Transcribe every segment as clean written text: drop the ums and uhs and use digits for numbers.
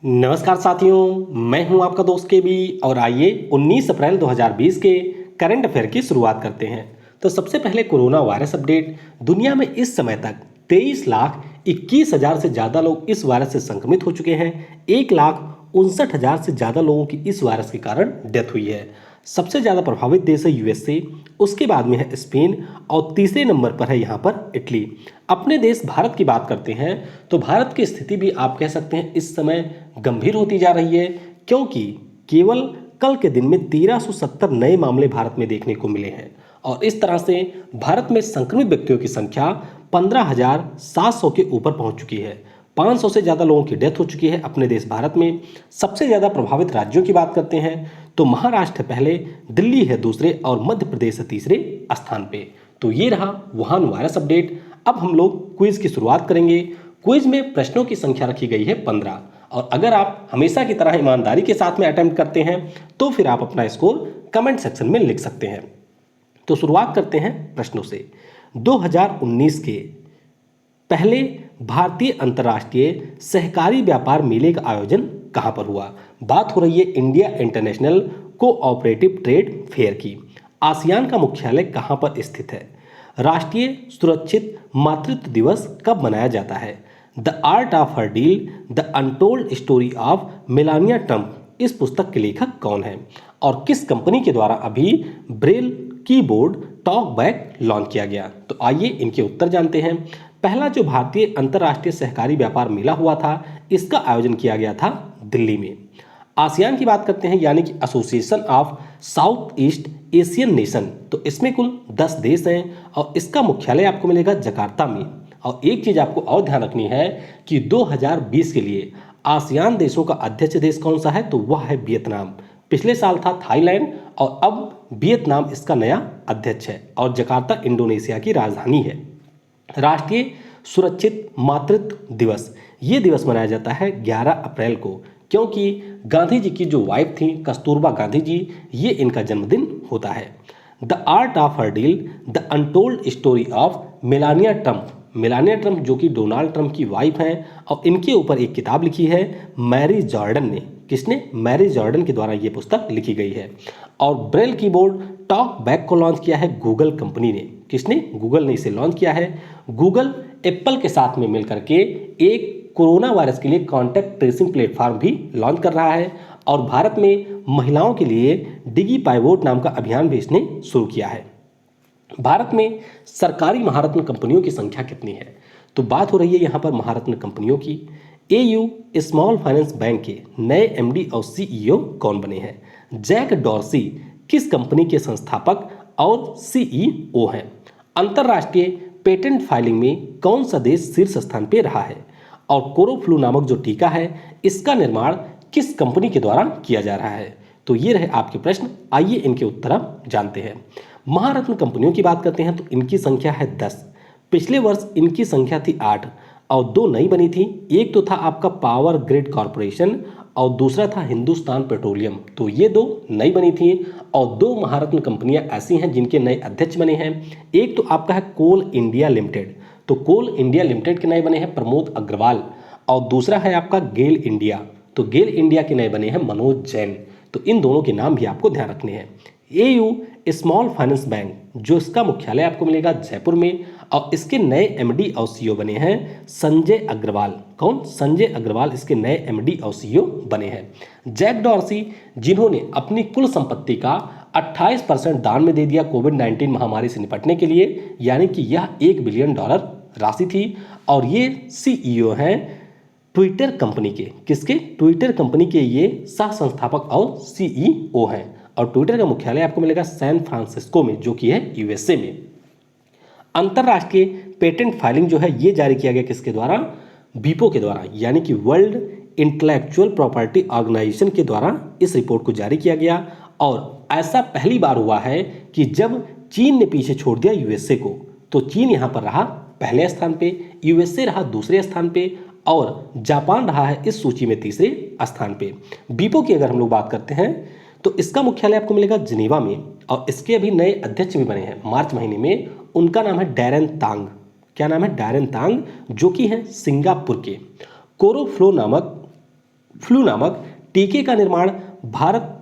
नमस्कार साथियों, मैं हूं आपका दोस्त के बी और आइए 19 अप्रैल 2020 के करंट अफेयर की शुरुआत करते हैं। तो सबसे पहले कोरोना वायरस अपडेट। दुनिया में इस समय तक 23,21,000 से ज़्यादा लोग इस वायरस से संक्रमित हो चुके हैं। 1,59,000 से ज़्यादा लोगों की इस वायरस के कारण डेथ हुई है। सबसे ज़्यादा प्रभावित देश है यूएसए, उसके बाद में है स्पेन और तीसरे नंबर पर है यहाँ पर इटली। अपने देश भारत की बात करते हैं तो भारत की स्थिति भी आप कह सकते हैं इस समय गंभीर होती जा रही है, क्योंकि केवल कल के दिन में 1370 नए मामले भारत में देखने को मिले हैं और इस तरह से भारत में संक्रमित व्यक्तियों की संख्या 15,700 के ऊपर पहुंच चुकी है। 500 से ज़्यादा लोगों की डेथ हो चुकी है अपने देश भारत में। सबसे ज़्यादा प्रभावित राज्यों की बात करते हैं तो महाराष्ट्र पहले, दिल्ली है दूसरे और मध्य प्रदेश है तीसरे स्थान पे। तो ये रहा वुहान वायरस अपडेट। अब हम लोग क्विज की शुरुआत करेंगे। क्विज में प्रश्नों की संख्या रखी गई है 15 और अगर आप हमेशा की तरह ईमानदारी के साथ में अटेम्प्ट करते हैं तो फिर आप अपना स्कोर कमेंट सेक्शन में लिख सकते हैं। तो शुरुआत करते हैं प्रश्नों से। 2019 के पहले भारतीय अंतर्राष्ट्रीय सहकारी व्यापार मेले का आयोजन कहां पर हुआ? बात हो रही है India international cooperative trade fair की। आसियान का मुख्यालय कहां पर स्थित है? राष्ट्रीय सुरक्षित मातृत्व दिवस कब मनाया जाता है? The art of her deal, the untold story of Melania Trump, इस पुस्तक के लेखक कौन है? और किस कंपनी के द्वारा अभी Braille keyboard talk back launch किया गया? तो आइए इनके उत्तर जानते हैं। पहला जो भारतीय अंतर्राष्ट्रीय सहकारी व्यापार मेला हुआ था, इसका आयोजन किया गया था दिल्ली में। आसियान की बात करते हैं यानी कि association of south east Asian nation, तो इसमें कुल 10 देश हैं और इसका मुख्यालय आपको मिलेगा जकार्ता में। और एक चीज आपको और ध्यान रखनी है कि 2020 के लिए आसियान देशों का अध्यक्ष देश कौन सा है? तो वह है वियतनाम। पिछले साल था थाईलैंड और अब वियतनाम इसका नया अध्यक्ष है और जकार्ता इंडोनेशिया की राजधानी है। राष्ट्रीय सुरक्षित मातृत्व दिवस, ये दिवस मनाया जाता है 11 अप्रैल को, क्योंकि गांधी जी की जो वाइफ थी कस्तूरबा गांधी जी, ये इनका जन्मदिन होता है। The art of her deal, the untold story of Melania Trump. Melania Trump जो कि डोनाल्ड ट्रंप की वाइफ हैं और इनके ऊपर एक किताब लिखी है मैरी जॉर्डन ने। किसने? मैरी जॉर्डन के द्वारा ये पुस्तक लिखी गई है। और ब्रेल कीबोर्ड टॉक बैक को लॉन्च किया है गूगल कंपनी ने। किसने? गूगल ने इसे लॉन्च किया है। गूगल एप्पल के साथ में मिलकर के एक कोरोना वायरस के लिए कॉन्टैक्ट ट्रेसिंग प्लेटफॉर्म भी लॉन्च कर रहा है और भारत में महिलाओं के लिए डिगी पाइवोट नाम का अभियान भी इसने शुरू किया है। भारत में सरकारी महारत्न कंपनियों की संख्या कितनी है? तो बात हो रही है यहाँ पर महारत्न कंपनियों की। एयू स्मॉल फाइनेंस बैंक के नए एमडी और सीईओ कौन बने हैं? जैक डॉर्सी किस कंपनी के संस्थापक और सीईओ हैं? अंतर्राष्ट्रीय पेटेंट फाइलिंग में कौन सा देश शीर्ष स्थान पर रहा है? और कोरोफ्लू नामक जो टीका है इसका निर्माण किस कंपनी के द्वारा किया जा रहा है? तो ये रहे आपके प्रश्न। आइए इनके उत्तर अब जानते हैं। महारत्न कंपनियों की बात करते हैं तो इनकी संख्या है 10। पिछले वर्ष इनकी संख्या थी 8 और 2 नई बनी थी। एक तो था आपका पावर ग्रिड कॉरपोरेशन और दूसरा था हिंदुस्तान पेट्रोलियम। तो ये 2 नई बनी थी और 2 महारत्न कंपनियां ऐसी हैं जिनके नए अध्यक्ष बने हैं। एक तो आपका है कोल इंडिया लिमिटेड, तो कोल इंडिया लिमिटेड के नए बने हैं प्रमोद अग्रवाल और दूसरा है आपका गेल इंडिया, तो गेल इंडिया के नए बने हैं मनोज जैन। तो इन दोनों के नाम भी आपको ध्यान रखने हैं। एयू स्मॉल फाइनेंस बैंक जो इसका मुख्यालय आपको मिलेगा जयपुर में और इसके नए एमडी और सीईओ बने हैं संजय अग्रवाल। कौन? संजय अग्रवाल इसके नए एमडी और सीईओ बने हैं। जैक डॉर्सी जिन्होंने अपनी कुल संपत्ति का 28% दान में दे दिया कोविड-19 महामारी से निपटने के लिए, यानी कि यह $1 बिलियन राशि थी। और ये सीईओ हैं ट्विटर कंपनी के। किसके? ट्विटर कंपनी के ये सह संस्थापक और सीईओ हैं और ट्विटर का मुख्यालय आपको मिलेगा सैन फ्रांसिस्को में जो कि है यूएसए में। अंतरराष्ट्रीय पेटेंट फाइलिंग जो है ये जारी किया गया किसके द्वारा? वीपो के द्वारा, यानी कि वर्ल्ड इंटेलेक्चुअल प्रॉपर्टी ऑर्गेनाइजेशन के द्वारा इस रिपोर्ट को जारी किया गया। और ऐसा पहली बार हुआ है कि जब चीन ने पीछे छोड़ दिया यूएसए को, तो चीन यहाँ पर रहा पहले स्थान पे, यूएसए रहा दूसरे स्थान पे और जापान रहा है इस सूची में तीसरे स्थान पे। वीपो की अगर हम लोग बात करते हैं तो इसका मुख्यालय आपको मिलेगा जिनेवा में और इसके अभी नए अध्यक्ष भी बने हैं मार्च महीने में। उनका नाम है डैरेन तांग। क्या नाम है? डैरेन तांग, जो कि है सिंगापुर के। कोरोफ्लो नामक फ्लू नामक टीके का निर्माण भारत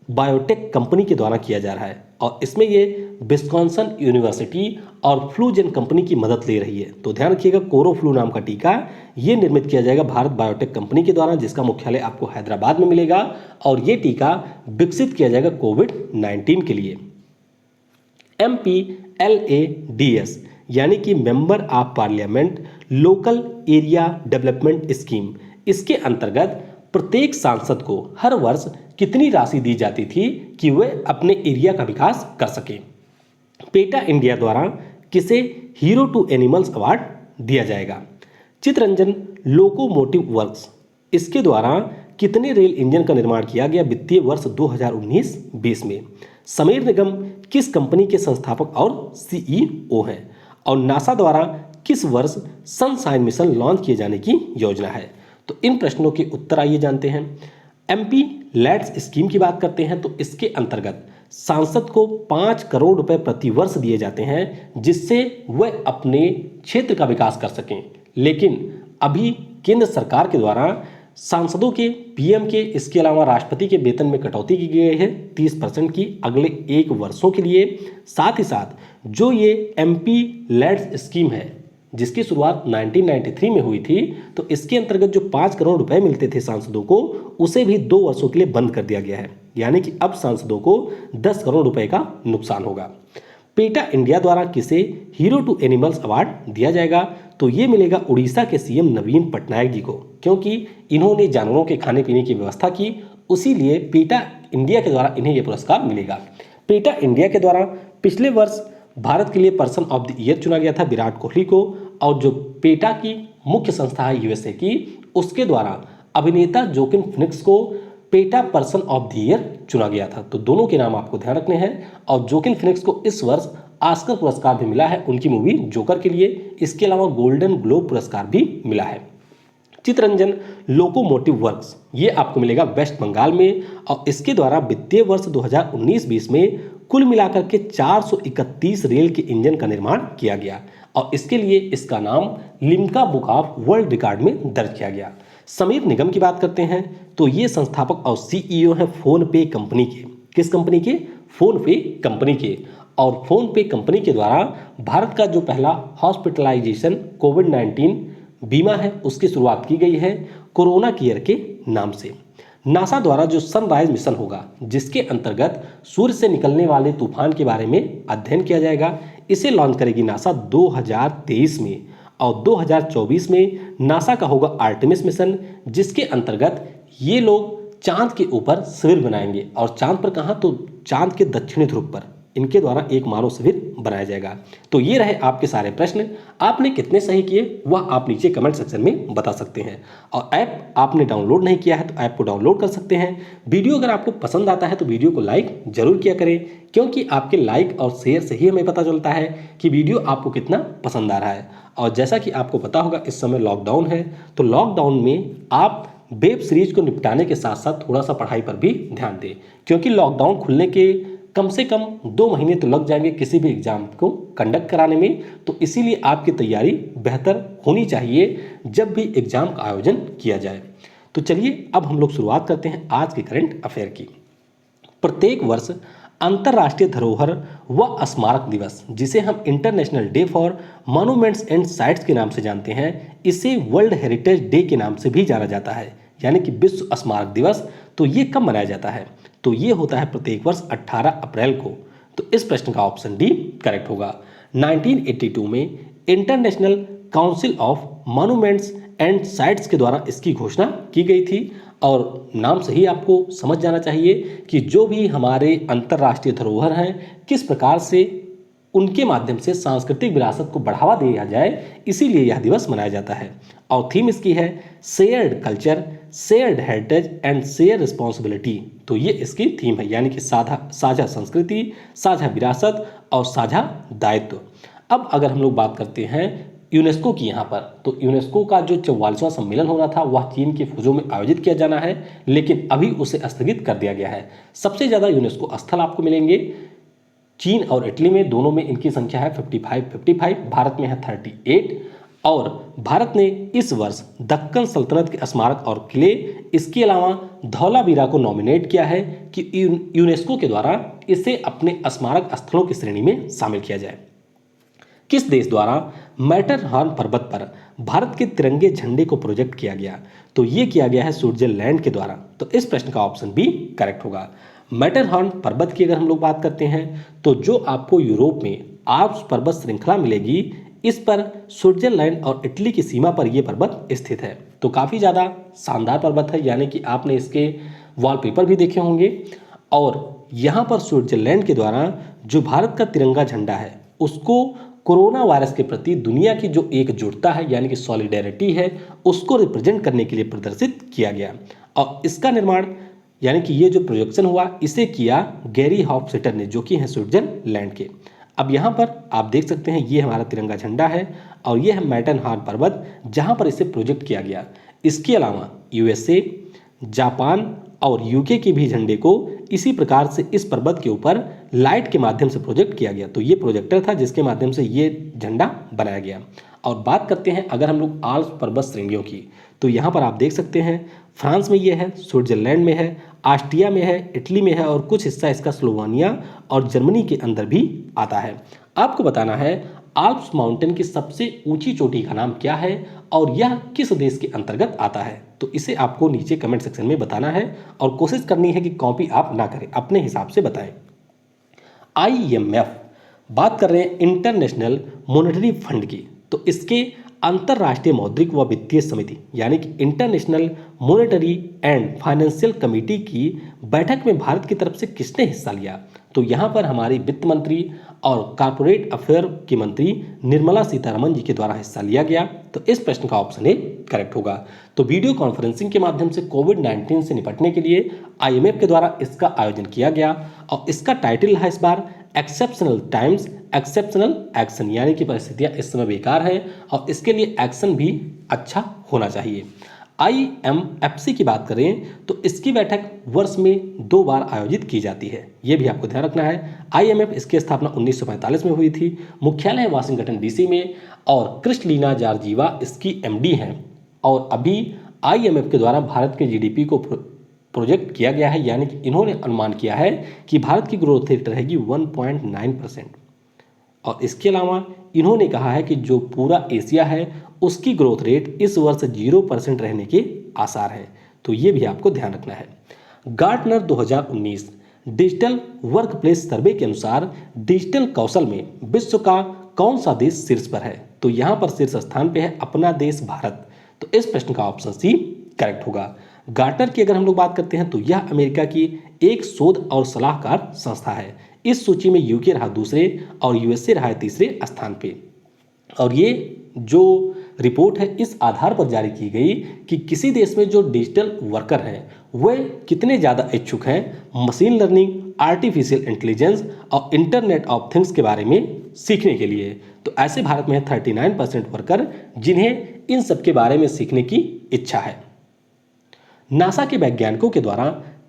बायोटेक कंपनी के द्वारा किया जा रहा है और इसमें ये विस्कॉन्सन यूनिवर्सिटी और फ्लूजेन कंपनी की मदद ले रही है। तो ध्यान रखिएगा, कोरोफ्लू नाम का टीका ये निर्मित किया जाएगा भारत बायोटेक कंपनी के द्वारा, जिसका मुख्यालय आपको हैदराबाद में मिलेगा और ये टीका विकसित किया जाएगा कोविड-19 के लिए। MPLADS यानी कि member of parliament local area development scheme, इसके अंतर्गत प्रत्येक सांसद को हर वर्ष कितनी राशि दी जाती थी कि वे अपने एरिया का विकास कर सकें। पेटा इंडिया द्वारा किसे हीरो टू एनिमल्स अवार्ड दिया जाएगा। चितरंजन लोकोमोटिव वर्क्स, इसके द्वारा कितने रेल इंजन का निर्माण किया गया वित्तीय वर्ष 2019-20 में। समीर निगम किस कंपनी के संस्थापक और CEO हैं और नासा द्वारा किस वर्ष सनशाइन मिशन लॉन्च किए जाने की योजना है। तो इन प्रश्नों के उत्तर आइए जानते हैं। MP लैड्स स्कीम की बात करते हैं तो इसके अंतर्गत सांसद को 5 करोड़ रुपए प्रति वर्ष दिए जाते हैं जिससे वह अपने क्षेत्र का विकास कर सकें। लेकिन अभी केंद्र सरकार के द्वारा सांसदों के, PM के, इसके अलावा राष्ट्रपति के वेतन में कटौती की गई है 30% की अगले 1 वर्षों के लिए। साथ ही साथ जो ये MP लैड्स स्कीम है जिसकी शुरुआत 1993 में हुई थी, तो इसके अंतर्गत जो 5 करोड़ रुपए मिलते थे सांसदों को, उसे भी 2 वर्षों के लिए बंद कर दिया गया है। यानी कि अब सांसदों को 10 करोड़ रुपए का नुकसान होगा। पेटा इंडिया द्वारा किसे हीरो टू एनिमल्स अवार्ड दिया जाएगा, तो ये मिलेगा उड़ीसा के CM नवीन पटनायक जी को, क्योंकि इन्होंने जानवरों के खाने पीने की व्यवस्था की, उसी लिए पेटा इंडिया के द्वारा इन्हें यह पुरस्कार मिलेगा। पेटा इंडिया के द्वारा पिछले वर्ष भारत के लिए पर्सन ऑफ द ईयर चुना गया था विराट कोहली को, और जो पेटा की मुख्य संस्था है USA की, उसके द्वारा अभिनेता जोकिन फिनिक्स को PETA person of the year चुना गया था। तो दोनों के नाम आपको ध्यान रखने हैं। और जोकिन फिनिक्स को इस वर्ष ऑस्कर पुरस्कार भी मिला है उनकी मूवी जोकर के लिए। इसके अलावा गोल्डन ग्लोब पुरस्कार भी मिला है। चितरंजन लोकोमोटिव वर्क्स, ये आपको मिलेगा वेस्ट बंगाल में और इसके द्वारा वित्तीय वर्ष 2019-20 में कुल मिलाकर के 431 रेल के इंजन का निर्माण किया गया और इसके लिए इसका नाम Limca book of world record में दर्ज किया गया। समीर निगम की बात करते हैं तो ये संस्थापक और CEO हैं फोन पे कंपनी के। किस कंपनी के? फोन पे कंपनी के। और फोन पे कंपनी के द्वारा भारत का जो पहला हॉस्पिटलाइजेशन कोविड-19 बीमा है उसकी शुरुआत की गई है कोरोना केयर के नाम से। नासा द्वारा जो सनराइज मिशन होगा जिसके अंतर्गत सूर्य से निकलने वाले तूफान के बारे में अध्ययन किया जाएगा, इसे लॉन्च करेगी नासा 2023 में। और 2024 में नासा का होगा आर्टेमिस मिशन, जिसके अंतर्गत ये लोग चांद के ऊपर शिविर बनाएंगे। और चांद पर कहाँ? तो चांद के दक्षिणी ध्रुव पर इनके द्वारा एक मानव शिविर बनाया जाएगा। तो ये रहे आपके सारे प्रश्न। आपने कितने सही किए वह आप नीचे कमेंट सेक्शन में बता सकते हैं। और ऐप आपने डाउनलोड नहीं किया है तो ऐप को डाउनलोड कर सकते हैं। वीडियो अगर आपको पसंद आता है तो वीडियो को लाइक जरूर किया करें, क्योंकि आपके लाइक और शेयर से ही हमें पता चलता है कि वीडियो आपको कितना पसंद आ रहा है। और जैसा कि आपको पता होगा इस समय लॉकडाउन है, तो लॉकडाउन में आप वेब सीरीज को निपटाने के साथ साथ थोड़ा सा पढ़ाई पर भी ध्यान दें, क्योंकि लॉकडाउन खुलने के कम से कम 2 महीने तो लग जाएंगे किसी भी एग्जाम को कंडक्ट कराने में। तो इसीलिए आपकी तैयारी बेहतर होनी चाहिए जब भी एग्जाम का आयोजन किया जाए। तो चलिए अब हम लोग शुरुआत करते हैं आज के करंट अफेयर की। प्रत्येक वर्ष अंतर्राष्ट्रीय धरोहर व स्मारक दिवस, जिसे हम international day for monuments and sites के नाम से जानते हैं, इसे वर्ल्ड हेरिटेज डे के नाम से भी जाना जाता है, यानी कि विश्व स्मारक दिवस। तो ये कब मनाया जाता है? तो ये होता है प्रत्येक वर्ष 18 अप्रैल को। तो इस प्रश्न का ऑप्शन डी करेक्ट होगा। 1982 में international council of monuments and sites के द्वारा इसकी घोषणा की गई थी। और नाम से ही आपको समझ जाना चाहिए कि जो भी हमारे अंतर्राष्ट्रीय धरोहर हैं किस प्रकार से उनके माध्यम से सांस्कृतिक विरासत को बढ़ावा दिया जाए, इसीलिए यह दिवस मनाया जाता है। और थीम इसकी है shared culture, shared heritage and share responsibility. तो ये इसकी थीम है, यानी कि साझा संस्कृति, साझा विरासत और साझा दायित्व। अब अगर हम लोग बात करते हैं यूनेस्को की यहाँ पर, तो यूनेस्को का जो 44वां सम्मेलन होना था वह चीन के फुझों में आयोजित किया जाना है, लेकिन अभी उसे स्थगित कर दिया गया है। सबसे ज़्यादा यूनेस्को स्थल आपको मिलेंगे चीन और इटली में, दोनों में इनकी संख्या है 55। भारत में है 38 और भारत ने इस वर्ष दक्कन सल्तनत के स्मारक और किले, इसके अलावा धौलावीरा को नॉमिनेट किया है कि यूनेस्को के द्वारा इसे अपने स्मारक स्थलों की श्रेणी में शामिल किया जाए। किस देश द्वारा मैटरहॉर्न पर्वत पर भारत के तिरंगे झंडे को प्रोजेक्ट किया गया? तो ये किया गया है स्विट्जरलैंड के द्वारा। तो इस प्रश्न का ऑप्शन बी करेक्ट होगा। मैटरहॉर्न पर्वत की अगर हम लोग बात करते हैं तो जो आपको यूरोप में आल्प्स पर्वत श्रृंखला मिलेगी, इस पर स्विट्जरलैंड और इटली की सीमा पर यह पर्वत स्थित है। तो काफ़ी ज़्यादा शानदार पर्वत है, यानी कि आपने इसके वॉलपेपर भी देखे होंगे। और यहाँ पर स्विट्जरलैंड के द्वारा जो भारत का तिरंगा झंडा है उसको कोरोना वायरस के प्रति दुनिया की जो एकजुटता है यानी कि सॉलिडेरिटी है, उसको रिप्रेजेंट करने के लिए प्रदर्शित किया गया। और इसका निर्माण यानी कि ये जो प्रोजेक्शन हुआ इसे किया गैरी हॉफस्टेटर ने, जो कि हैं स्विट्जरलैंड के। अब यहाँ पर आप देख सकते हैं ये हमारा तिरंगा झंडा है और ये है मैटरहॉर्न पर्वत जहाँ पर इसे प्रोजेक्ट किया गया। इसके अलावा यूएसए, जापान और यूके के भी झंडे को इसी प्रकार से इस पर्वत के ऊपर लाइट के माध्यम से प्रोजेक्ट किया गया। तो ये प्रोजेक्टर था जिसके माध्यम से ये झंडा बनाया गया। और बात करते हैं अगर हम लोग आल्प्स पर्वत श्रेणियों की, तो यहाँ पर आप देख सकते हैं फ्रांस में ये है, स्विट्जरलैंड में है, ऑस्ट्रिया में है, इटली में है और कुछ हिस्सा इसका स्लोवानिया और जर्मनी के अंदर भी आता है। आपको बताना है आल्प्स माउंटेन की सबसे ऊंची चोटी का नाम क्या है और यह किस देश के अंतर्गत आता है? तो इसे आपको नीचे कमेंट सेक्शन में बताना है और कोशिश करनी है कि कॉपी आप ना करें, अपने हिसाब से बताएं। IMF बात कर रहे हैं इंटरनेशनल मॉनेटरी फंड की, तो इसके अंतर्राष्ट्रीय मौद्रिक व वित्तीय समिति यानी कि international monetary and financial committee की बैठक में भारत की तरफ से किसने हिस्सा लिया? तो यहाँ पर हमारी वित्त मंत्री और कारपोरेट अफेयर की मंत्री निर्मला सीतारमण जी के द्वारा हिस्सा लिया गया। तो इस प्रश्न का ऑप्शन ए करेक्ट होगा। तो वीडियो कॉन्फ्रेंसिंग के माध्यम से कोविड-19 से निपटने के लिए IMF के द्वारा इसका आयोजन किया गया और इसका टाइटल है इस बार एक्सेप्शनल टाइम्स एक्सेप्शनल एक्शन, यानी कि परिस्थितियां इस समय बेकार हैं और इसके लिए एक्शन भी अच्छा होना चाहिए। IMFC की बात करें तो इसकी बैठक वर्ष में 2 बार आयोजित की जाती है, ये भी आपको ध्यान रखना है। IMF इसकी स्थापना 1945 में हुई थी, मुख्यालय वाशिंगटन DC में और क्रिस्टलीना जॉर्जिवा इसकी MD हैं। और अभी IMF के द्वारा भारत के GDP को प्रोजेक्ट किया गया है, यानी कि इन्होंने अनुमान किया है कि भारत की ग्रोथ रेट रहेगी 1.9%। और इसके अलावा इन्होंने कहा है कि जो पूरा एशिया है उसकी ग्रोथ रेट इस वर्ष 0% रहने के आसार है। तो ये भी आपको ध्यान रखना है। गार्टनर 2019 डिजिटल वर्क प्लेस सर्वे के अनुसार डिजिटल कौशल में विश्व का कौन सा देश शीर्ष पर है? तो यहाँ पर शीर्ष स्थान पे है अपना देश भारत। तो इस प्रश्न का ऑप्शन सी करेक्ट होगा। गार्टनर की अगर हम लोग बात करते हैं तो यह अमेरिका की एक शोध और सलाहकार संस्था है। इस सूची में यूके रहा दूसरे और यूएसए रहा तीसरे स्थान पे। और ये जो रिपोर्ट है इस आधार पर जारी की गई कि किसी देश में जो डिजिटल वर्कर हैं वह कितने ज़्यादा इच्छुक हैं मशीन लर्निंग, आर्टिफिशियल इंटेलिजेंस और इंटरनेट ऑफ थिंग्स के बारे में सीखने के लिए। तो ऐसे भारत में है 39% वर्कर जिन्हें इन सब के बारे में सीखने की इच्छा है। नासा के वैज्ञानिकों के द्वारा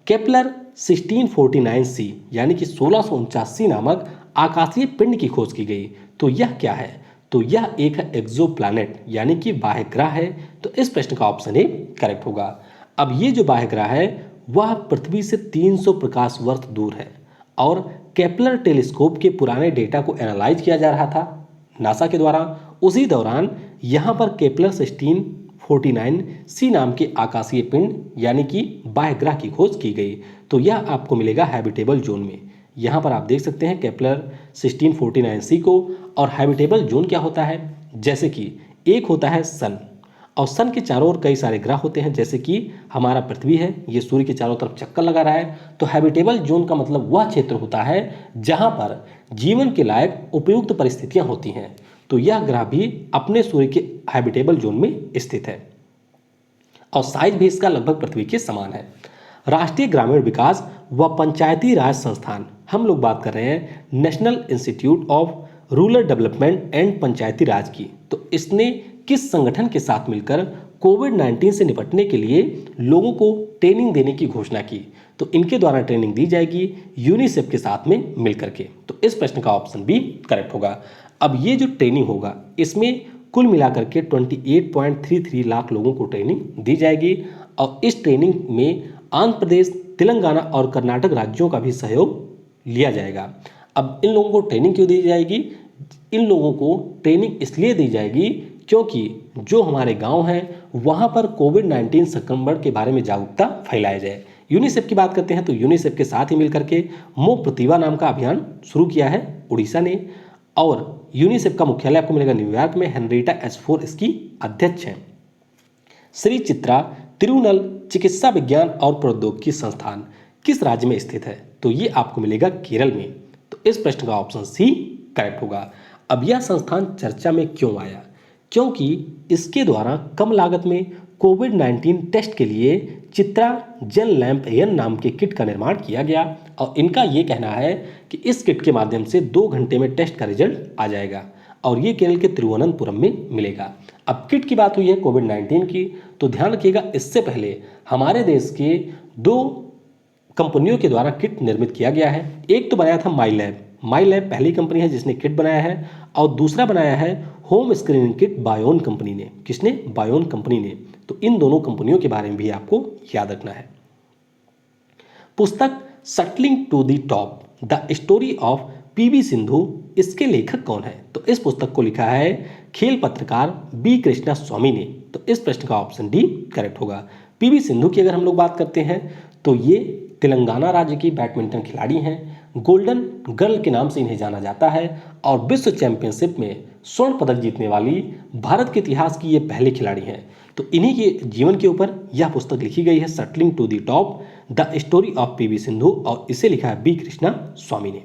केपलर 1649c यानी कि 1679 नामक आकाशीय पिंड की खोज की गई। तो यह क्या है? तो यह एक है एक्सोप्लैनेट यानी कि बाह्य ग्रह है। तो इस प्रश्न का ऑप्शन ए करेक्ट होगा। अब ये जो बाह्य ग्रह है वह पृथ्वी से 300 प्रकाश वर्ष दूर है और केपलर टेलीस्कोप के पुराने डेटा को एनालाइज किया जा रहा था नासा के द्वारा। उसी दौरान यहाँ पर केपलर 1649c नाम के आकाशीय पिंड यानी कि बाह्य ग्रह की खोज की गई। तो यह आपको मिलेगा हैबिटेबल जोन में। यहाँ पर आप देख सकते हैं केपलर 1649c को। और हैबिटेबल जोन क्या होता है? जैसे कि एक होता है सन और सन के चारों ओर कई सारे ग्रह होते हैं, जैसे कि हमारा पृथ्वी है, ये सूर्य के चारों तरफ चक्कर लगा रहा है। तो हैबिटेबल जोन का मतलब वह क्षेत्र होता है जहां पर जीवन के लायक उपयुक्त परिस्थितियां होती हैं। तो यह ग्रह भी अपने सूर्य के हैबिटेबल जोन में स्थित है और साइज भी इसका लगभग पृथ्वी के समान है। राष्ट्रीय ग्रामीण विकास व पंचायती राज संस्थान, हम लोग बात कर रहे हैं National Institute of Rural Development and Panchayati Raj की। तो इसने किस संगठन के साथ मिलकर कोविड-19 से निपटने के लिए लोगों को ट्रेनिंग देने की घोषणा की? तो इनके द्वारा ट्रेनिंग दी जाएगी यूनिसेफ के साथ में मिलकर के। तो इस प्रश्न का ऑप्शन बी करेक्ट होगा। अब ये जो ट्रेनिंग होगा इसमें कुल मिलाकर के 28.33 लाख लोगों को ट्रेनिंग दी जाएगी और इस ट्रेनिंग में आंध्र प्रदेश, तेलंगाना और कर्नाटक राज्यों का भी सहयोग लिया जाएगा। अब इन लोगों को ट्रेनिंग क्यों दी जाएगी? इन लोगों को ट्रेनिंग इसलिए दी जाएगी क्योंकि जो हमारे गांव हैं वहां पर कोविड-19 संक्रमण के बारे में जागरूकता फैलाया जाए। यूनिसेफ की बात करते हैं तो यूनिसेफ के साथ ही मिलकर के मो प्रतिभा नाम का अभियान शुरू किया है उड़ीसा ने, और यूनिसेफ का मुख्यालय आपको मिलेगा न्यूयॉर्क में। हेनरिटा एस4 इसकी अध्यक्ष हैं। श्री चित्रा तिरुनल चिकित्सा विज्ञान और प्रौद्योगिकी संस्थान किस राज्य में स्थित है? तो ये आपको मिलेगा केरल में। तो इस प्रश्न का ऑप्शन सी करेक्ट होगा। अब यह संस्थान चर्चा में क्यों आया? क्योंकि इसके द्वारा कम लागत में कोविड-19 टेस्ट के लिए चित्रा जेल लैंप एन नाम के किट का निर्माण किया गया और इनका ये कहना है कि इस किट के माध्यम से 2 घंटे में टेस्ट का रिजल्ट आ जाएगा और ये केरल के तिरुवनंतपुरम में मिलेगा। अब किट की बात हुई है कोविड-19 की, तो ध्यान रखिएगा इससे पहले हमारे देश के 2 कंपनियों के द्वारा किट निर्मित किया गया है। एक तो बनाया था माई लैब पहली कंपनी है जिसने किट बनाया है, और दूसरा बनाया है होम स्क्रीनिंग किट बायोन कंपनी ने। किसने? बायोन कंपनी ने। तो इन दोनों कंपनियों के बारे में भी आपको याद रखना है। पुस्तक Shuttling to the Top the Story of PV Sindhu, इसके लेखक कौन है? तो इस पुस्तक को लिखा है खेल पत्रकार बी कृष्णा स्वामी ने। तो इस प्रश्न का ऑप्शन डी करेक्ट होगा। पीवी सिंधु की अगर हम लोग बात करते हैं तो ये तेलंगाना राज्य की बैडमिंटन खिलाड़ी हैं। गोल्डन गर्ल के नाम से इन्हें जाना जाता है और विश्व चैंपियनशिप में स्वर्ण पदक जीतने वाली भारत के इतिहास की ये पहले खिलाड़ी हैं। तो इन्हीं के जीवन के ऊपर यह पुस्तक लिखी गई है, Shuttling to the Top the Story of PV Sindhu, और इसे लिखा है बी कृष्णा स्वामी ने।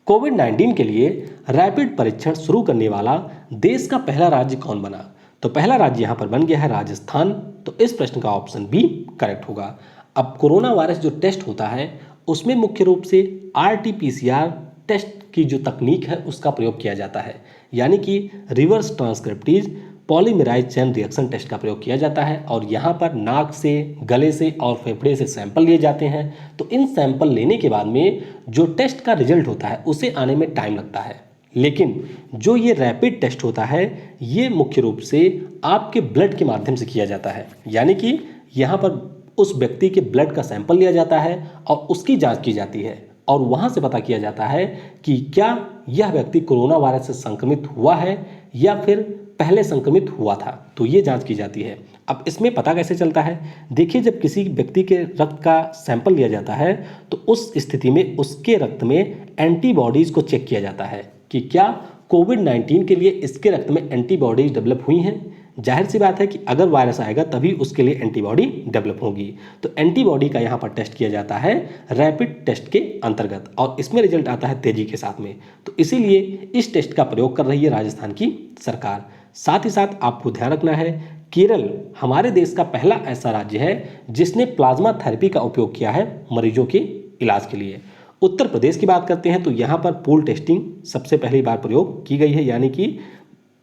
कोविड-19 के लिए रैपिड परीक्षण शुरू करने वाला देश का पहला राज्य कौन बना? तो पहला राज्य यहां पर बन गया है राजस्थान। तो इस प्रश्न का ऑप्शन बी करेक्ट होगा। अब कोरोना वायरस जो टेस्ट होता है उसमें मुख्य रूप से आरटी-पीसीआर टेस्ट की जो तकनीक है उसका प्रयोग किया जाता है, यानी कि reverse transcriptase polymerase chain reaction test का प्रयोग किया जाता है। और यहाँ पर नाक से, गले से और फेफड़े से सैंपल लिए जाते हैं। तो इन सैंपल लेने के बाद में जो टेस्ट का रिजल्ट होता है उसे आने में टाइम लगता है, लेकिन जो ये रैपिड टेस्ट होता है ये मुख्य रूप से आपके ब्लड के माध्यम से किया जाता है, यानी कि यहाँ पर उस व्यक्ति के ब्लड का सैंपल लिया जाता है और उसकी जांच की जाती है और वहाँ से पता किया जाता है कि क्या यह व्यक्ति कोरोना वायरस से संक्रमित हुआ है या फिर पहले संक्रमित हुआ था। तो ये जांच की जाती है। अब इसमें पता कैसे चलता है? देखिए, जब किसी व्यक्ति के रक्त का सैंपल लिया जाता है तो उस स्थिति में उसके रक्त में एंटीबॉडीज़ को चेक किया जाता है कि क्या कोविड-19 के लिए इसके रक्त में एंटीबॉडीज डेवलप हुई हैं। जाहिर सी बात है कि अगर वायरस आएगा तभी उसके लिए एंटीबॉडी डेवलप होगी। तो एंटीबॉडी का यहाँ पर टेस्ट किया जाता है रैपिड टेस्ट के अंतर्गत और इसमें रिजल्ट आता है तेजी के साथ में। तो इसीलिए इस टेस्ट का प्रयोग कर रही है राजस्थान की सरकार। साथ ही साथ आपको ध्यान रखना है केरल हमारे देश का पहला ऐसा राज्य है जिसने प्लाज्मा थेरेपी का उपयोग किया है मरीजों के इलाज के लिए। उत्तर प्रदेश की बात करते हैं तो यहाँ पर पूल टेस्टिंग सबसे पहली बार प्रयोग की गई है, यानी कि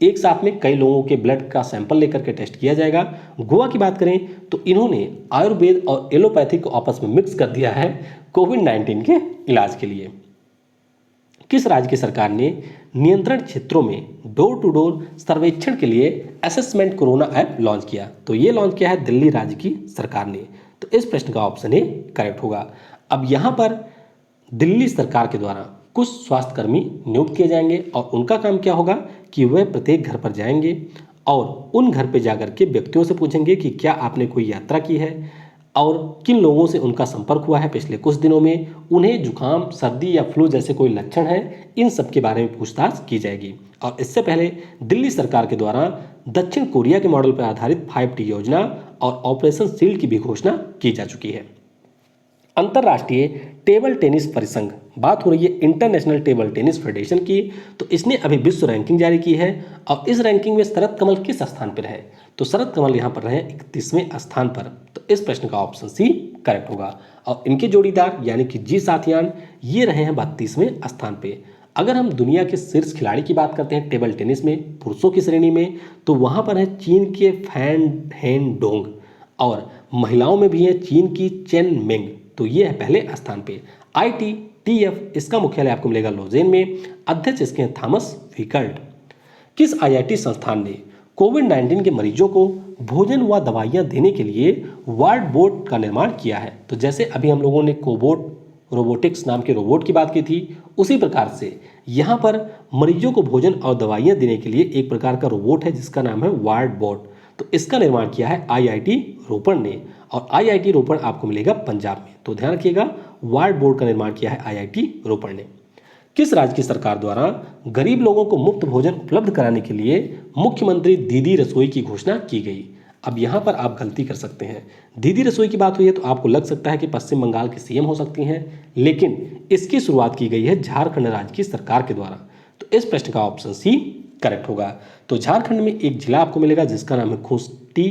एक साथ में कई लोगों के ब्लड का सैंपल लेकर के टेस्ट किया जाएगा। गोवा की बात करें तो इन्होंने आयुर्वेद और एलोपैथी को आपस में मिक्स कर दिया है कोविड-19 के इलाज के लिए। किस राज्य की सरकार ने नियंत्रण क्षेत्रों में डोर टू डोर सर्वेक्षण के लिए असेसमेंट कोरोना ऐप लॉन्च किया? तो ये लॉन्च किया है दिल्ली राज्य की सरकार ने। तो इस प्रश्न का ऑप्शन ए करेक्ट होगा। अब यहाँ पर दिल्ली सरकार के द्वारा कुछ स्वास्थ्यकर्मी नियुक्त किए जाएंगे और उनका काम क्या होगा कि वह प्रत्येक घर पर जाएंगे और उन घर पर जाकर के व्यक्तियों से पूछेंगे कि क्या आपने कोई यात्रा की है और किन लोगों से उनका संपर्क हुआ है पिछले कुछ दिनों में, उन्हें जुकाम, सर्दी या फ्लू जैसे कोई लक्षण है, इन सब के बारे में पूछताछ की जाएगी। और इससे पहले दिल्ली सरकार के द्वारा दक्षिण कोरिया के मॉडल पर आधारित 5T योजना और ऑपरेशन शील्ड की भी घोषणा की जा चुकी है। अंतर्राष्ट्रीय टेबल टेनिस परिसंघ, बात हो रही है इंटरनेशनल टेबल टेनिस फेडरेशन की, तो इसने अभी विश्व रैंकिंग जारी की है और इस रैंकिंग में शरद कमल किस स्थान पर है? तो शरद कमल यहाँ पर रहे 31वें स्थान पर। तो इस प्रश्न का ऑप्शन सी करेक्ट होगा। और इनके जोड़ीदार यानी कि जी साथियान ये रहे हैं 32वें स्थान पे। अगर हम दुनिया के शीर्ष खिलाड़ी की बात करते हैं टेबल टेनिस में पुरुषों की श्रेणी में, तो वहाँ पर है चीन के फैन हेन डोंग और महिलाओं में भी है चीन की चेन मेंग। तो ये है पहले स्थान पे। ITTF इसका मुख्यालय आपको मिलेगा लोजेन में, अध्यक्ष इसके हैं थॉमस विकल्ट। किस आईआईटी संस्थान ने कोविड-19 के मरीजों को भोजन व दवाइयां देने के लिए वार्ड बोट का निर्माण किया है? तो जैसे अभी हम लोगों ने कोबोट रोबोटिक्स नाम के रोबोट की बात की थी, उसी प्रकार से यहाँ पर मरीजों को भोजन और दवाइयां देने के लिए एक प्रकार का रोबोट है जिसका नाम है वार्ड बोट। तो इसका निर्माण किया है आईआईटी रोपड़ ने, और आईआईटी रोपड़ आपको मिलेगा पंजाब में। तो ध्यान रखिएगा, वार्ड बोर्ड का निर्माण किया है आईआईटी रोपड़ ने। किस राज्य की सरकार द्वारा गरीब लोगों को मुफ्त भोजन उपलब्ध कराने के लिए मुख्यमंत्री दीदी रसोई की घोषणा की गई? अब यहाँ पर आप गलती कर सकते हैं। दीदी रसोई की बात हुई है तो आपको लग सकता है कि पश्चिम बंगाल की सीएम हो सकती हैं, लेकिन इसकी शुरुआत की गई है झारखंड राज्य की सरकार के द्वारा। तो इस प्रश्न का ऑप्शन सी करेक्ट होगा। तो झारखंड में एक जिला आपको मिलेगा जिसका नाम है खूंटी,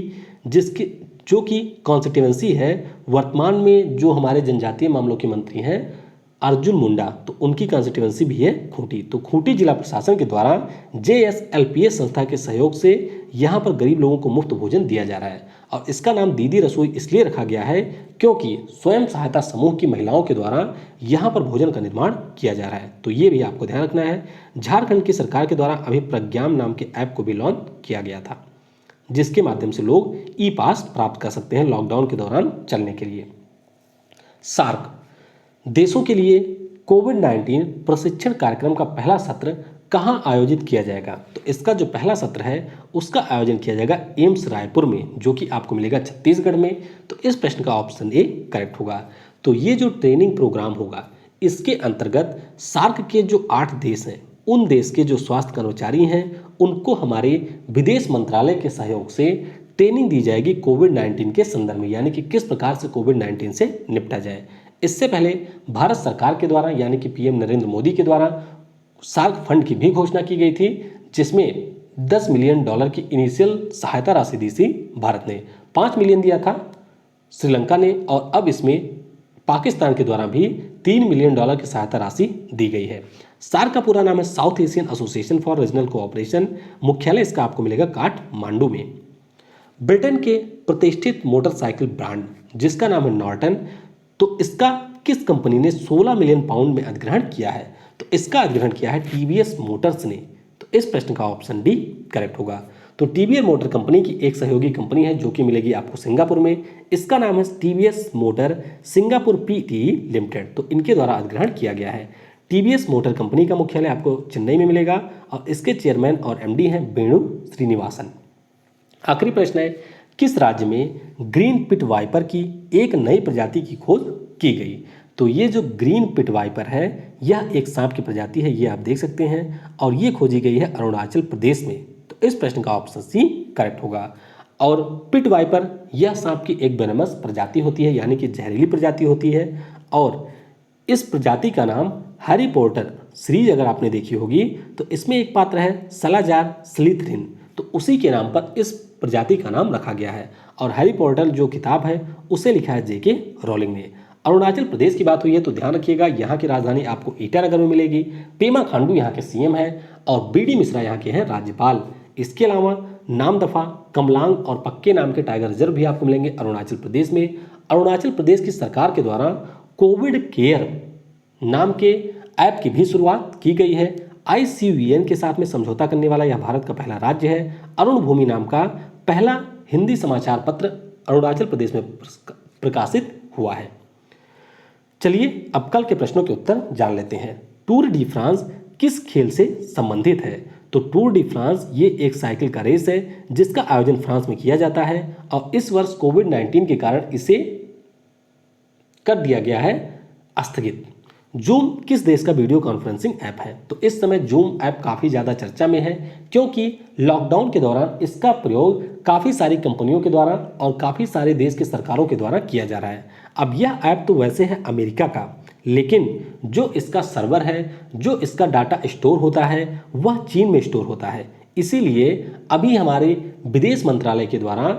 जो कि कॉन्स्टिट्यूएंसी है। वर्तमान में जो हमारे जनजातीय मामलों के मंत्री हैं अर्जुन मुंडा, तो उनकी कॉन्स्टिट्यूएंसी भी है खूंटी। तो खूंटी जिला प्रशासन के द्वारा JSLPS संस्था के सहयोग से यहाँ पर गरीब लोगों को मुफ्त भोजन दिया जा रहा है, और इसका नाम दीदी रसोई इसलिए रखा गया है क्योंकि स्वयं सहायता समूह की महिलाओं के द्वारा यहाँ पर भोजन का निर्माण किया जा रहा है। तो ये भी आपको ध्यान रखना है। झारखंड की सरकार के द्वारा अभी प्रज्ञान नाम के ऐप को भी लॉन्च किया गया था, जिसके माध्यम से लोग ई पास प्राप्त कर सकते हैं लॉकडाउन के दौरान चलने के लिए। सार्क देशों के लिए कोविड-19 प्रशिक्षण कार्यक्रम का पहला सत्र कहाँ आयोजित किया जाएगा? तो इसका जो पहला सत्र है उसका आयोजन किया जाएगा एम्स रायपुर में, जो कि आपको मिलेगा छत्तीसगढ़ में। तो इस प्रश्न का ऑप्शन ए करेक्ट होगा। तो ये जो ट्रेनिंग प्रोग्राम होगा इसके अंतर्गत सार्क के जो 8 देश हैं, उन देश के जो स्वास्थ्य कर्मचारी हैं उनको हमारे विदेश मंत्रालय के सहयोग से ट्रेनिंग दी जाएगी कोविड-19 के संदर्भ में, यानी कि किस प्रकार से कोविड-19 से निपटा जाए। इससे पहले भारत सरकार के द्वारा यानी कि पीएम नरेंद्र मोदी के द्वारा सार्क फंड की भी घोषणा की गई थी, जिसमें $10 मिलियन की इनिशियल सहायता राशि दी थी। भारत ने 5 मिलियन दिया था श्रीलंका ने, और अब इसमें पाकिस्तान के द्वारा भी $3 मिलियन की सहायता राशि दी गई है। सार्क का पूरा नाम है south Asian association for regional cooperation. मुख्यालय इसका आपको मिलेगा काठमांडू में। ब्रिटेन के प्रतिष्ठित मोटरसाइकिल ब्रांड जिसका नाम है नॉर्टन, तो इसका किस कंपनी ने 16 मिलियन पाउंड में अधिग्रहण किया है? तो इसका अधिग्रहण किया है टीवीएस मोटर्स ने। तो इस प्रश्न का ऑप्शन डी करेक्ट होगा। तो टीवीएस मोटर कंपनी की एक सहयोगी कंपनी है जो कि मिलेगी आपको सिंगापुर में। इसका नाम है TVS motor Singapore PT limited. तो इनके द्वारा अधिग्रहण किया गया है। टीवीएस मोटर कंपनी का मुख्यालय आपको चेन्नई में मिलेगा, और इसके चेयरमैन और एमडी हैं वेणु श्रीनिवासन। आखिरी प्रश्न है, किस राज्य में ग्रीन पिट वाइपर की एक नई प्रजाति की खोज की गई? तो ये जो ग्रीन पिट वाइपर है यह एक सांप की प्रजाति है, ये आप देख सकते हैं, और ये खोजी गई है अरुणाचल प्रदेश में। तो इस प्रश्न का ऑप्शन सी करेक्ट होगा। और पिट वाइपर यह सांप की एक वेनमस प्रजाति होती है, यानी कि जहरीली प्रजाति होती है, और इस प्रजाति का नाम हैरी पॉटर सीरीज अगर आपने देखी होगी तो इसमें एक पात्र है सलाजार स्लिथरिन, तो उसी के नाम पर इस प्रजाति का नाम रखा गया है। और हैरी पॉटर जो किताब है उसे लिखा है जेके रोलिंग ने। अरुणाचल प्रदेश की बात हुई है तो ध्यान रखिएगा, यहाँ की राजधानी आपको ईटानगर में मिलेगी। पेमा खांडू यहाँ के सीएम है, और बीडी मिश्रा यहाँ के हैं राज्यपाल। इसके अलावा नामदफा, कमलांग और पक्के नाम के टाइगर रिजर्व भी आपको मिलेंगे अरुणाचल प्रदेश में। अरुणाचल प्रदेश की सरकार के द्वारा कोविड केयर नाम के ऐप की भी शुरुआत की गई है। ICVN के साथ में समझौता करने वाला यह भारत का पहला राज्य है। अरुण भूमि नाम का पहला हिंदी समाचार पत्र अरुणाचल प्रदेश में प्रकाशित हुआ है। चलिए अब कल के प्रश्नों के उत्तर जान लेते हैं। टूर डी फ्रांस किस खेल से संबंधित है? तो टूर डी फ्रांस ये एक साइकिल का रेस है जिसका आयोजन फ्रांस में किया जाता है, और इस वर्ष कोविड-19 के कारण इसे कर दिया गया है स्थगित। जूम किस देश का वीडियो कॉन्फ्रेंसिंग ऐप है? तो इस समय जूम ऐप काफ़ी ज़्यादा चर्चा में है, क्योंकि लॉकडाउन के दौरान इसका प्रयोग काफ़ी सारी कंपनियों के द्वारा और काफ़ी सारे देश के सरकारों के द्वारा किया जा रहा है। अब यह ऐप तो वैसे है अमेरिका का, लेकिन जो इसका सर्वर है, जो इसका डाटा स्टोर होता है वह चीन में स्टोर होता है। इसीलिए अभी हमारे विदेश मंत्रालय के द्वारा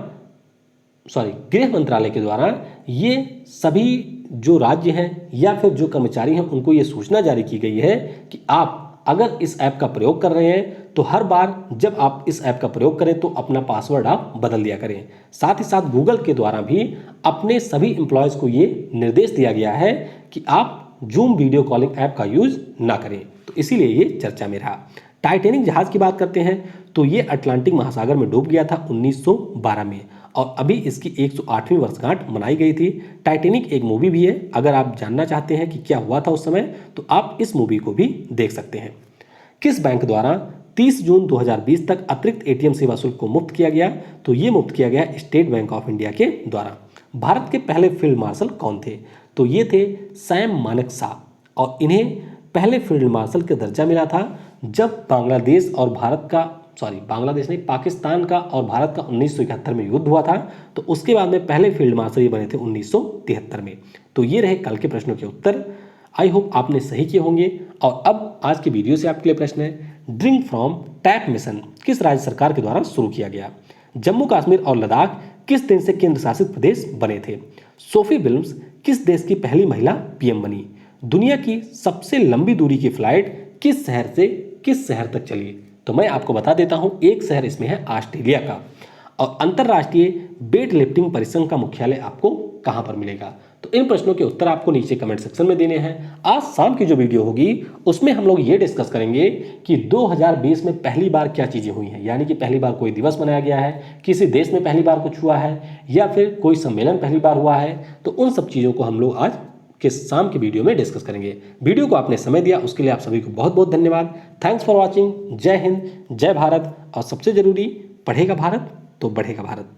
गृह मंत्रालय के द्वारा ये सभी जो राज्य हैं या फिर जो कर्मचारी हैं उनको ये सूचना जारी की गई है कि आप अगर इस ऐप का प्रयोग कर रहे हैं तो हर बार जब आप इस ऐप का प्रयोग करें तो अपना पासवर्ड आप बदल दिया करें। साथ ही साथ गूगल के द्वारा भी अपने सभी एम्प्लॉयज़ को ये निर्देश दिया गया है कि आप जूम वीडियो कॉलिंग ऐप का यूज़ ना करें। तो इसीलिए ये चर्चा में रहा। टाइटैनिक जहाज़ की बात करते हैं तो ये अटलांटिक महासागर में डूब गया था 1912 में, और अभी इसकी 108वीं वर्षगांठ मनाई गई थी। टाइटैनिक एक मूवी भी है, अगर आप जानना चाहते हैं कि क्या हुआ था उस समय तो आप इस मूवी को भी देख सकते हैं। किस बैंक द्वारा 30 जून 2020 तक अतिरिक्त एटीएम सेवा शुल्क को मुक्त किया गया? तो ये मुक्त किया गया स्टेट बैंक ऑफ इंडिया के द्वारा। भारत के पहले फील्ड मार्शल कौन थे? तो ये थे सैम मानेकशॉ, और इन्हें पहले फील्ड मार्शल का दर्जा मिला था जब बांग्लादेश और भारत का बांग्लादेश नहीं, पाकिस्तान का और भारत का 1971 में युद्ध हुआ था। तो उसके बाद में पहले फील्ड मार्शल ये बने थे 1973 में। तो ये रहे कल के प्रश्नों के उत्तर। आई होप आपने सही किए होंगे। और अब आज की वीडियो से आपके लिए प्रश्न है, ड्रिंक फ्रॉम टैप मिशन किस राज्य सरकार के द्वारा शुरू किया गया? जम्मू कश्मीर और लद्दाख किस दिन से केंद्र शासित प्रदेश बने थे? सोफी विल्म्स किस देश की पहली महिला पीएम बनी? दुनिया की सबसे लंबी दूरी की फ्लाइट किस शहर से किस शहर तक चली? तो मैं आपको बता देता हूं, एक शहर इसमें है ऑस्ट्रेलिया का। और अंतरराष्ट्रीय वेट लिफ्टिंग परिसंघ का मुख्यालय आपको कहां पर मिलेगा? तो इन प्रश्नों के उत्तर आपको नीचे कमेंट सेक्शन में देने हैं। आज शाम की जो वीडियो होगी उसमें हम लोग ये डिस्कस करेंगे कि 2020 में पहली बार क्या चीजें हुई हैं, यानी कि पहली बार कोई दिवस मनाया गया है, किसी देश में पहली बार कुछ हुआ है, या फिर कोई सम्मेलन पहली बार हुआ है। तो उन सब चीजों को हम लोग आज के शाम की वीडियो में डिस्कस करेंगे। वीडियो को आपने समय दिया उसके लिए आप सभी को बहुत बहुत धन्यवाद। Thanks for watching. जय हिंद, जय भारत, और सबसे जरूरी, पढ़ेगा भारत तो बढ़ेगा भारत।